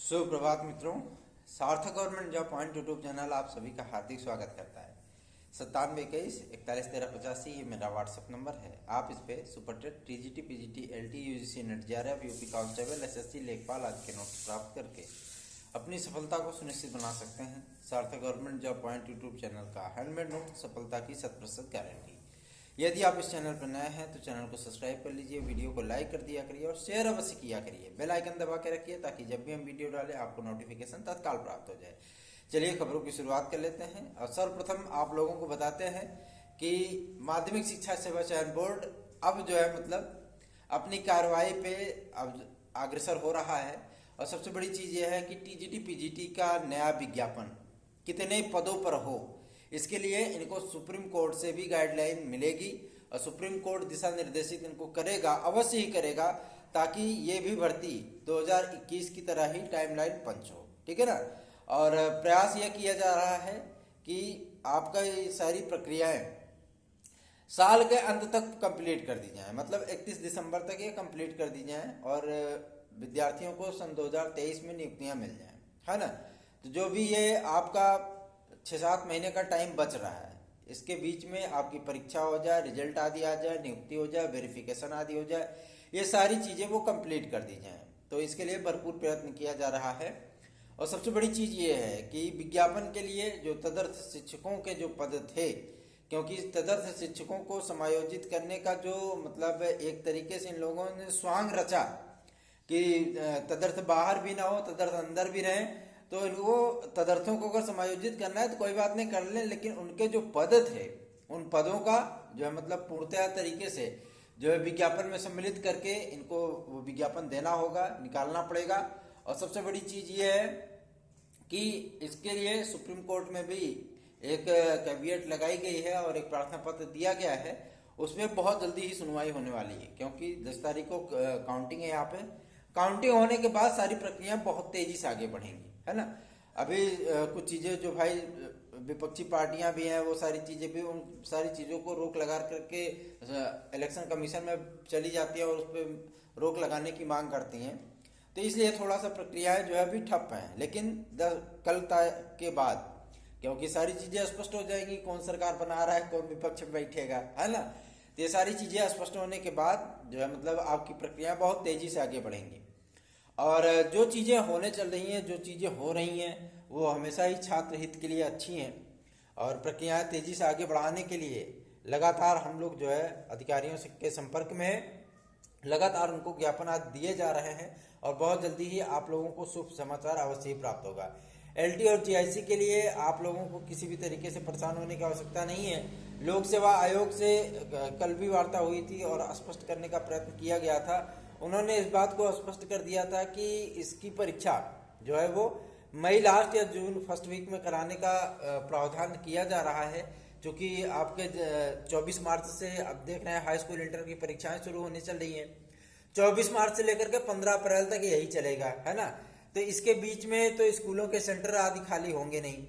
सुप्रभात मित्रों। सार्थक government job point YouTube channel आप सभी का हार्दिक स्वागत करता है। 9721411385 ये मेरा व्हाट्सएप नंबर है। आप इस पे super TET, TGT, PGT, LT, UGC, NET, JRF, UP constable, SSC, लेखपाल आदि के नोट्स प्राप्त करके अपनी सफलता को सुनिश्चित बना सकते हैं। सार्थक government job point YouTube channel का हैंडमेड नोट सफलता की 100% गारंटी। यदि आप इस चैनल पर नए हैं तो चैनल को सब्सक्राइब कर लीजिए, वीडियो को लाइक कर दिया करिए और शेयर अवश्य किया करिए। बेल आइकन दबा के रखिए ताकि जब भी हम वीडियो डालें आपको नोटिफिकेशन तत्काल प्राप्त हो जाए। चलिए खबरों की शुरुआत कर लेते हैं और सर्वप्रथम आप लोगों को बताते हैं कि माध्यमिक शिक्षा सेवा चयन बोर्ड अब जो है मतलब अपनी कार्रवाई पे अब अग्रसर हो रहा है। और सबसे बड़ी चीज यह है कि टीजीटी पीजीटी का नया विज्ञापन कितने पदों पर हो, इसके लिए इनको सुप्रीम कोर्ट से भी गाइडलाइन मिलेगी और सुप्रीम कोर्ट दिशा निर्देशित इनको करेगा, अवश्य ही करेगा, ताकि ये भी भर्ती 2021 की तरह ही टाइमलाइन पंच हो। ठीक है ना। और प्रयास यह किया जा रहा है कि आपका ये सारी प्रक्रियाएं साल के अंत तक कंप्लीट कर दी जाए, मतलब 31 दिसंबर तक ये कंप्लीट कर दी जाए और विद्यार्थियों को सन 2023 में नियुक्तियां मिल जाएं, है ना। तो जो भी ये आपका 6-7 महीने का टाइम बच रहा है, इसके बीच में आपकी परीक्षा हो जाए, रिजल्ट आदि आ जाए, नियुक्ति हो जाए, वेरिफिकेशन आदि हो जाए, ये सारी चीजें वो कंप्लीट कर दी जाएं। तो इसके लिए भरपूर प्रयत्न किया जा रहा है। और सबसे बड़ी चीज ये है कि विज्ञापन के लिए जो तदर्थ शिक्षकों के जो पद थे, क्योंकि तदर्थ शिक्षकों को समायोजित करने का जो मतलब एक तरीके से इन लोगों ने स्वांग रचा कि तदर्थ बाहर भी ना हो, तदर्थ अंदर भी रहे, तो इनको तदर्थों को अगर समायोजित करना है तो कोई बात नहीं, कर लें, लेकिन उनके जो पद थे उन पदों का जो है मतलब पूर्णतः तरीके से जो है विज्ञापन में सम्मिलित करके इनको वो विज्ञापन देना होगा, निकालना पड़ेगा। और सबसे बड़ी चीज ये है कि इसके लिए सुप्रीम कोर्ट में भी एक कैविएट लगाई गई है और एक प्रार्थना पत्र दिया गया है। उसमें बहुत जल्दी ही सुनवाई होने वाली है, क्योंकि 10 तारीख को काउंटिंग है। यहाँ पे काउंटिंग होने के बाद सारी प्रक्रिया बहुत तेजी से आगे बढ़ेंगी, है ना। अभी कुछ चीजें जो भाई विपक्षी पार्टियां भी हैं, वो सारी चीजें भी उन सारी चीजों को रोक लगा करके इलेक्शन कमीशन में चली जाती है और उस पर रोक लगाने की मांग करती हैं। तो इसलिए थोड़ा सा प्रक्रियाएं जो है अभी ठप हैं, लेकिन कल के बाद क्योंकि सारी चीजें स्पष्ट हो जाएंगी, कौन सरकार बना रहा है, कौन विपक्ष में बैठेगा, है ना। तो ये सारी चीजें स्पष्ट होने के बाद जो है मतलब आपकी प्रक्रिया बहुत तेजी से आगे बढ़ेंगी। और जो चीजें होने चल रही हैं, जो चीजें हो रही हैं, वो हमेशा ही छात्र हित के लिए अच्छी हैं। और प्रक्रियाएं तेजी से आगे बढ़ाने के लिए लगातार हम लोग जो है अधिकारियों से के संपर्क में है, लगातार उनको ज्ञापन आदि दिए जा रहे हैं और बहुत जल्दी ही आप लोगों को शुभ समाचार अवश्य ही प्राप्त होगा। एलटी और जीआईसी के लिए आप लोगों को किसी भी तरीके से परेशान होने की आवश्यकता नहीं है। लोक सेवा आयोग से कल भी वार्ता हुई थी और स्पष्ट करने का प्रयत्न किया गया था। उन्होंने इस बात को स्पष्ट कर दिया था कि इसकी परीक्षा जो है वो मई लास्ट या जून फर्स्ट वीक में कराने का प्रावधान किया जा रहा है, क्योंकि आपके 24 मार्च से अब देख रहे हैं हाई स्कूल इंटर की परीक्षाएं शुरू होने चल रही हैं। 24 मार्च से लेकर के 15 अप्रैल तक यही चलेगा, है ना। तो इसके बीच में तो स्कूलों के सेंटर आदि खाली होंगे नहीं।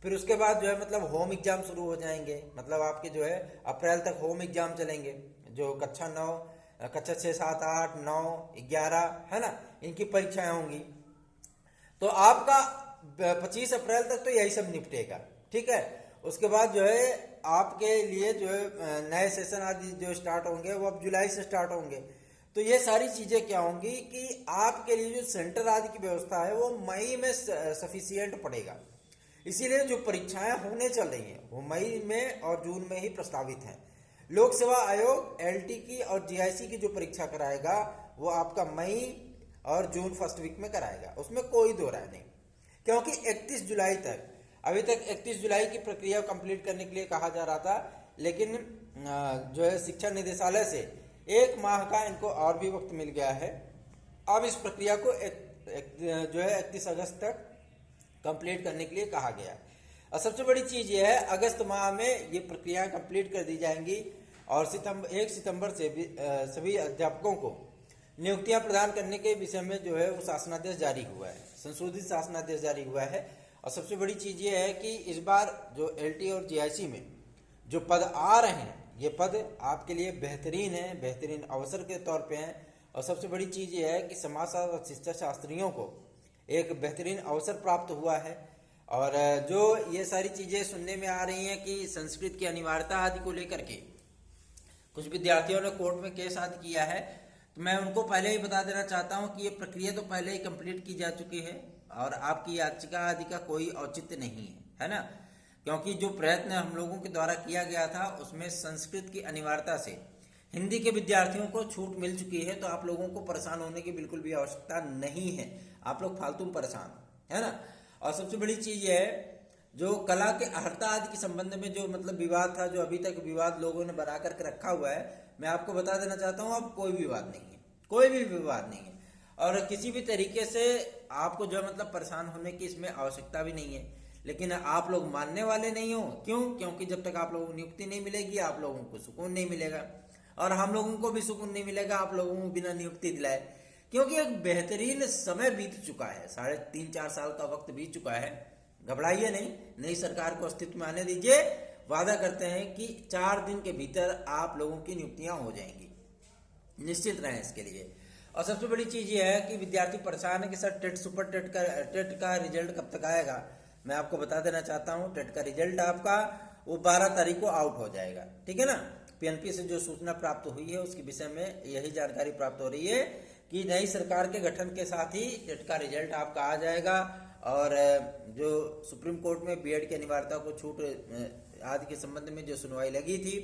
फिर उसके बाद जो है मतलब होम एग्जाम शुरू हो जाएंगे, मतलब आपके जो है अप्रैल तक होम एग्जाम चलेंगे, जो कक्षा 6, 7, 8, 9, 11, है ना, इनकी परीक्षाएं होंगी। तो आपका 25 अप्रैल तक तो यही सब निपटेगा, ठीक है। उसके बाद जो है आपके लिए जो है नए सेशन आदि जो स्टार्ट होंगे वो अब जुलाई से स्टार्ट होंगे। तो ये सारी चीजें क्या होंगी कि आपके लिए जो सेंटर आदि की व्यवस्था है वो मई में सफिशियंट पड़ेगा। इसीलिए जो परीक्षाएं होने चल रही हैं वो मई में और जून में ही प्रस्तावित हैं। लोक सेवा आयोग एलटी की और जीआईसी की जो परीक्षा कराएगा वो आपका मई और जून फर्स्ट वीक में कराएगा, उसमें कोई दो राय नहीं। क्योंकि 31 जुलाई तक, अभी तक 31 जुलाई की प्रक्रिया कंप्लीट करने के लिए कहा जा रहा था, लेकिन जो है शिक्षा निदेशालय से 1 माह का इनको और भी वक्त मिल गया है। अब इस प्रक्रिया को जो है 31 अगस्त तक कंप्लीट करने के लिए कहा गया। और सबसे बड़ी चीज ये है अगस्त माह में ये प्रक्रियाएं कंप्लीट कर दी जाएंगी और 1 सितंबर से भी सभी अध्यापकों को नियुक्तियां प्रदान करने के विषय में जो है वो शासनादेश जारी हुआ है, संशोधित शासनादेश जारी हुआ है। और सबसे बड़ी चीज ये है कि इस बार जो एलटी और जीआईसी में जो पद आ रहे हैं ये पद आपके लिए बेहतरीन है, बेहतरीन अवसर के तौर पे हैं। और सबसे बड़ी चीज ये है कि समाजशास्त्र और शिक्षा शास्त्रियों को एक बेहतरीन अवसर प्राप्त हुआ है। और जो ये सारी चीज़ें सुनने में आ रही हैं कि संस्कृत की अनिवार्यता आदि को लेकर के कुछ विद्यार्थियों ने कोर्ट में केस आदि किया है, तो मैं उनको पहले ही बता देना चाहता हूं कि ये प्रक्रिया तो पहले ही कंप्लीट की जा चुकी है और आपकी याचिका आदि का कोई औचित्य नहीं है ना। क्योंकि जो प्रयत्न हम लोगों के द्वारा किया गया था उसमें संस्कृत की अनिवार्यता से हिंदी के विद्यार्थियों को छूट मिल चुकी है, तो आप लोगों को परेशान होने की बिल्कुल भी आवश्यकता नहीं है। आप लोग फालतू में परेशान है ना। और सबसे बड़ी चीज ये है, जो कला के अहर्ता आदि के संबंध में जो मतलब विवाद था, जो अभी तक विवाद लोगों ने बना करके रखा हुआ है, मैं आपको बता देना चाहता हूँ अब कोई विवाद नहीं है, कोई भी विवाद नहीं है। और किसी भी तरीके से आपको जो मतलब परेशान होने की इसमें आवश्यकता भी नहीं है। लेकिन आप लोग मानने वाले नहीं हो, क्यों? क्योंकि जब तक आप लोगों को नियुक्ति नहीं मिलेगी आप लोगों को सुकून नहीं मिलेगा, और हम लोगों को भी सुकून नहीं मिलेगा आप लोगों को बिना नियुक्ति दिलाए। क्योंकि एक बेहतरीन समय बीत चुका है, 3.5-4 साल का वक्त बीत चुका है। घबराइए नहीं, नई सरकार को अस्तित्व में आने दीजिए। वादा करते हैं कि 4 दिन के भीतर आप लोगों की नियुक्तियां हो जाएंगी, निश्चित रहें इसके लिए। और सबसे बड़ी चीज ये है कि विद्यार्थी परेशान है कि सर टेट का रिजल्ट कब तक आएगा। मैं आपको बता देना चाहता हूँ, टेट का रिजल्ट आपका वो 12 तारीख को आउट हो जाएगा, ठीक है ना। पीएनपी से जो सूचना प्राप्त हुई है उसके विषय में यही जानकारी प्राप्त हो रही है कि नई सरकार के गठन के साथ ही टेट का रिजल्ट आपका आ जाएगा। और जो सुप्रीम कोर्ट में बीएड की अनिवार्यता को छूट आदि के संबंध में जो सुनवाई लगी थी,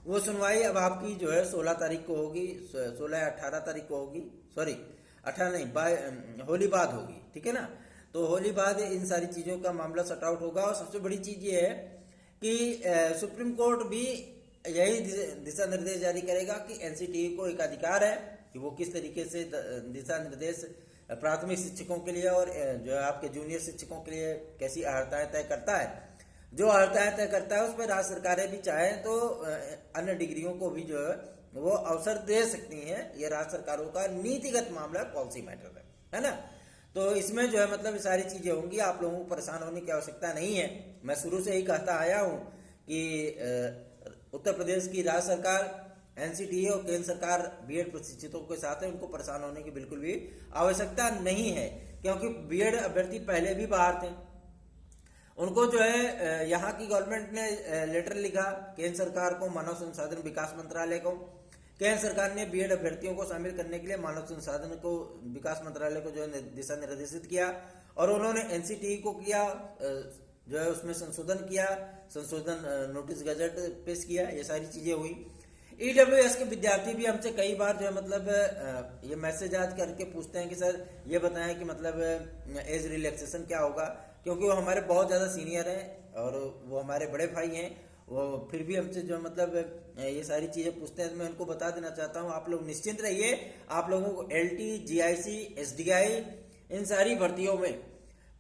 वो सुनवाई अब आपकी जो है 16 तारीख को होगी, 16 या 18 तारीख को होगी, सॉरी 18 नहीं, होली बाद होगी, ठीक है ना। तो होली बाद इन सारी चीज़ों का मामला सॉर्ट आउट होगा। और सबसे बड़ी चीज़ ये है कि सुप्रीम कोर्ट भी यही दिशा निर्देश जारी करेगा कि एनसीटीई को एक अधिकार है कि वो किस तरीके से दिशा निर्देश प्राथमिक शिक्षकों के लिए और जो है आपके जूनियर शिक्षकों के लिए कैसी अहर्ताएं तय करता है। जो अहर्ताएं तय करता है उस पर राज्य सरकारें भी चाहें तो अन्य डिग्रियों को भी जो है वो अवसर दे सकती हैं। ये राज्य सरकारों का नीतिगत मामला, पॉलिसी मैटर है ना। तो इसमें जो है मतलब सारी चीजें होंगी, आप लोगों को परेशान होने की आवश्यकता नहीं है। मैं शुरू से ही कहता आया हूँ कि उत्तर प्रदेश की राज्य सरकार एनसीटीई और केंद्र सरकार बीएड प्रशिक्षितों के साथ है, उनको परेशान होने की बिल्कुल भी आवश्यकता नहीं है। क्योंकि बीएड अभ्यर्थी पहले भी बाहर थे, उनको जो है यहाँ की गवर्नमेंट ने लेटर लिखा केंद्र सरकार को, मानव संसाधन विकास मंत्रालय को। केंद्र सरकार ने बीएड अभ्यर्थियों को शामिल करने के लिए मानव संसाधन को विकास मंत्रालय को जो है दिशा निर्देशित किया, और उन्होंने एनसीटीई को किया जो है उसमें संशोधन किया, संशोधन नोटिस गजट पेश किया, ये सारी चीजें हुई। ईडब्ल्यूएस के विद्यार्थी भी हमसे कई बार जो है मतलब ये मैसेज आज करके पूछते हैं कि सर ये बताएं कि मतलब एज रिलैक्सेशन क्या होगा, क्योंकि वो हमारे बहुत ज़्यादा सीनियर हैं और वो हमारे बड़े भाई हैं। वो फिर भी हमसे जो मतलब ये सारी चीज़ें पूछते हैं। मैं उनको बता देना चाहता हूँ, आप लोग निश्चिंत रहिए, आप लोगों को LT, GIC, SDI इन सारी भर्तियों में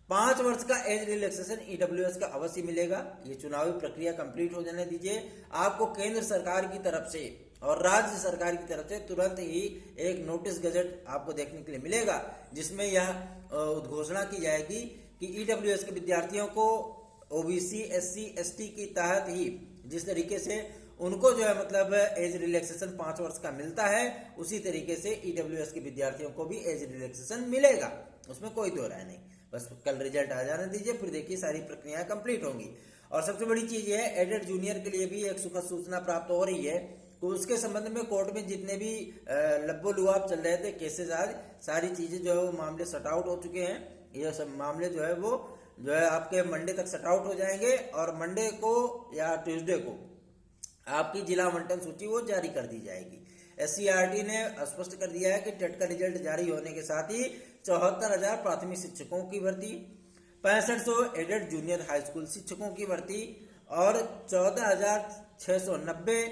5 वर्ष का एज रिलैक्सेशन ईडब्ल्यूएस का अवश्य मिलेगा। ये चुनावी प्रक्रिया कंप्लीट हो जाने दीजिए। आपको केंद्र सरकार की तरफ से और राज्य सरकार की तरफ से तुरंत ही एक नोटिस गजट आपको देखने के लिए मिलेगा, जिसमें यह उद्घोषणा की जाएगी कि ईडब्ल्यूएस के विद्यार्थियों को OBC, SC, ST की तहत ही जिस तरीके से उनको जो है मतलब एज रिलैक्सेशन 5 वर्ष का मिलता है, उसी तरीके से ईडब्ल्यूएस के विद्यार्थियों को भी एज रिलैक्सेशन मिलेगा। उसमें कोई दो राय नहीं, बस कल रिजल्ट आ जाने दीजिए, फिर देखिए सारी प्रक्रियाएं कंप्लीट होंगी। और सबसे बड़ी चीज ये है, एडेड जूनियर के लिए भी एक सुखद सूचना प्राप्त हो रही है। तो उसके संबंध में कोर्ट में जितने भी लब्बो लुआब चल रहे थे केसेज, आज सारी चीजें जो है वो मामले सॉर्ट आउट हो चुके हैं। ये सब मामले जो है वो जो है आपके मंडे तक सॉर्ट आउट हो जाएंगे, और मंडे को या ट्यूसडे को आपकी जिला आवंटन सूची वो जारी कर दी जाएगी। SCERT ने स्पष्ट कर दिया है कि टेट का रिजल्ट जारी होने के साथ ही 74,000 प्राथमिक शिक्षकों की भर्ती, 6500 एडेड जूनियर हाई स्कूल शिक्षकों की भर्ती और 14,690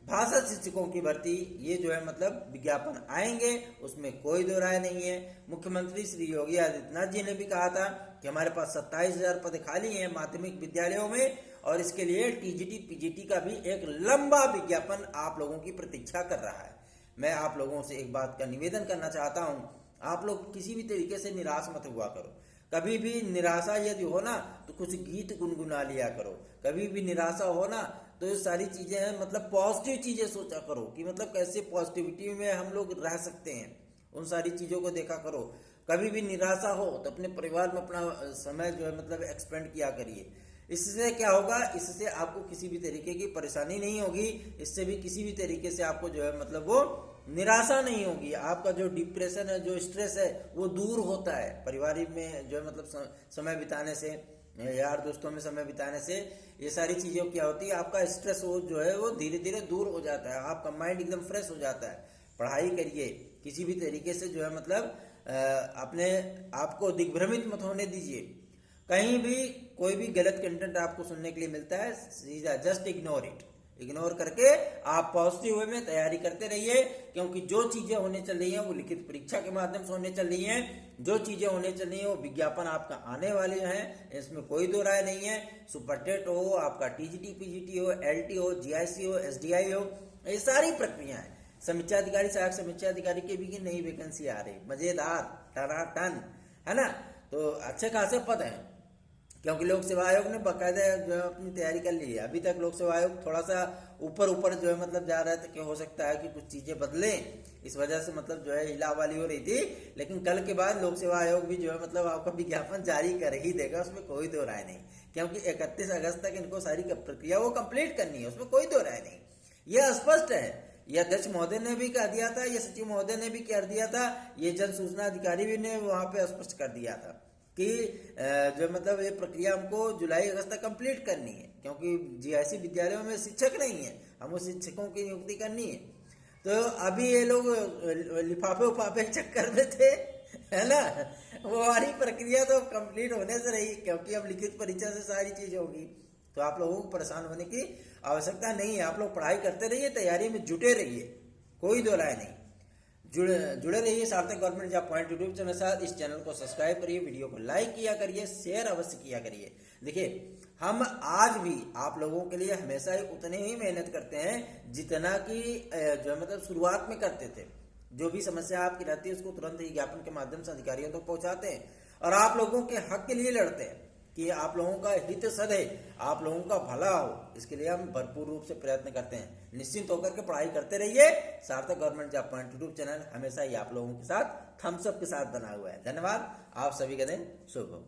भाषा शिक्षकों की भर्ती, ये जो है मतलब विज्ञापन आएंगे, उसमें कोई दो राय नहीं है। मुख्यमंत्री श्री योगी आदित्यनाथ जी ने भी कहा था कि हमारे पास 27,000 पद खाली हैं माध्यमिक विद्यालयों में, और इसके लिए TGT PGT का भी एक लंबा विज्ञापन आप लोगों की प्रतीक्षा कर रहा है। मैं आप लोगों से एक बात का निवेदन करना चाहता हूं, आप लोग किसी भी तरीके से निराश मत हुआ करो। कभी भी निराशा यदि हो ना तो कुछ गीत गुनगुना लिया करो। कभी भी निराशा हो ना तो ये सारी चीजें हैं मतलब पॉजिटिव चीजें सोचा करो कि मतलब कैसे पॉजिटिविटी में हम लोग रह सकते हैं, उन सारी चीजों को देखा करो। कभी भी निराशा हो तो अपने परिवार में अपना समय जो है मतलब एक्सपेंड किया करिए। इससे क्या होगा, इससे आपको किसी भी तरीके की परेशानी नहीं होगी, इससे भी किसी भी तरीके से आपको जो है मतलब वो निराशा नहीं होगी। आपका जो डिप्रेशन है, जो स्ट्रेस है, वो दूर होता है पारिवारिक में जो है मतलब समय बिताने से, यार दोस्तों में समय बिताने से। ये सारी चीज़ें क्या होती है, आपका स्ट्रेस वो जो है वो धीरे धीरे दूर हो जाता है, आपका माइंड एकदम फ्रेश हो जाता है। पढ़ाई करिए, किसी भी तरीके से जो है मतलब अपने आपको दिग्भ्रमित मत होने दीजिए। कहीं भी कोई भी गलत कंटेंट आपको सुनने के लिए मिलता है, सीधा जस्ट इग्नोर इट, इग्नोर करके आप पॉजिटिव वे में तैयारी करते रहिए। क्योंकि जो चीजें होने चल रही हैं वो लिखित परीक्षा के माध्यम से होने चल रही हैं, जो चीजें होने चल रही हैं वो विज्ञापन आपका आने वाले हैं, इसमें कोई दो राय नहीं है। सुपरटेट हो, आपका टीजीटी पीजीटी हो, एलटी हो, जीआईसी हो, एसडीआई हो, ये सारी प्रक्रिया है। समीक्षा अधिकारी, सहायक समीक्षा अधिकारी की भी नई वैकेंसी आ रही, मजेदार टनाटन, है ना। तो अच्छे खासे पद हैं, क्योंकि लोक सेवा आयोग ने बाकायदा जो है अपनी तैयारी कर ली है। अभी तक लोक सेवा आयोग थोड़ा सा ऊपर ऊपर जो है मतलब जा रहा है, तो क्या हो सकता है कि कुछ चीजें बदलें, इस वजह से मतलब जो है हिला वाली हो रही थी। लेकिन कल के बाद लोक सेवा आयोग भी जो है मतलब आपका विज्ञापन जारी कर ही देगा, उसमें कोई दो राय नहीं। क्योंकि 31 अगस्त तक इनको सारी प्रक्रिया वो कंप्लीट करनी है, उसमें कोई दो राय नहीं, यह स्पष्ट है। यह अध्यक्ष महोदय ने भी कह दिया था, ये सचिव महोदय ने भी कर दिया था, ये जन सूचना अधिकारी भी ने वहां पे स्पष्ट कर दिया था कि जो मतलब ये प्रक्रिया हमको जुलाई अगस्त तक कंप्लीट करनी है। क्योंकि जीआईसी विद्यालयों में शिक्षक नहीं है, हमको शिक्षकों की नियुक्ति करनी है। तो अभी ये लोग लिफाफे उफाफे चक्कर में थे, है ना। वो वाली प्रक्रिया तो कंप्लीट होने से रही, क्योंकि अब लिखित परीक्षा से सारी चीज होगी। तो आप लोगों को परेशान होने की आवश्यकता नहीं है। आप लोग पढ़ाई करते रहिए, तैयारी में जुटे रहिए, कोई दो राय नहीं। जुड़े रहिए सार्थक government job point YouTube channel के साथ। इस चैनल को सब्सक्राइब करिए, वीडियो को लाइक किया करिए, शेयर अवश्य किया करिए। देखिए, हम आज भी आप लोगों के लिए हमेशा ही उतने ही मेहनत करते हैं जितना कि जो मतलब शुरुआत में करते थे। जो भी समस्या आपकी रहती है उसको तुरंत ही ज्ञापन के माध्यम से अधिकारियों तक पहुंचाते हैं, और आप लोगों के हक के लिए लड़ते हैं कि आप लोगों का हित सधे, आप लोगों का भला हो। इसके लिए हम भरपूर रूप से प्रयत्न करते हैं। निश्चिंत होकर के पढ़ाई करते रहिए। सार्थक government job point YouTube channel हमेशा ही आप लोगों के साथ थम्स अप के साथ बना हुआ है। धन्यवाद। आप सभी का दिन शुभ हो।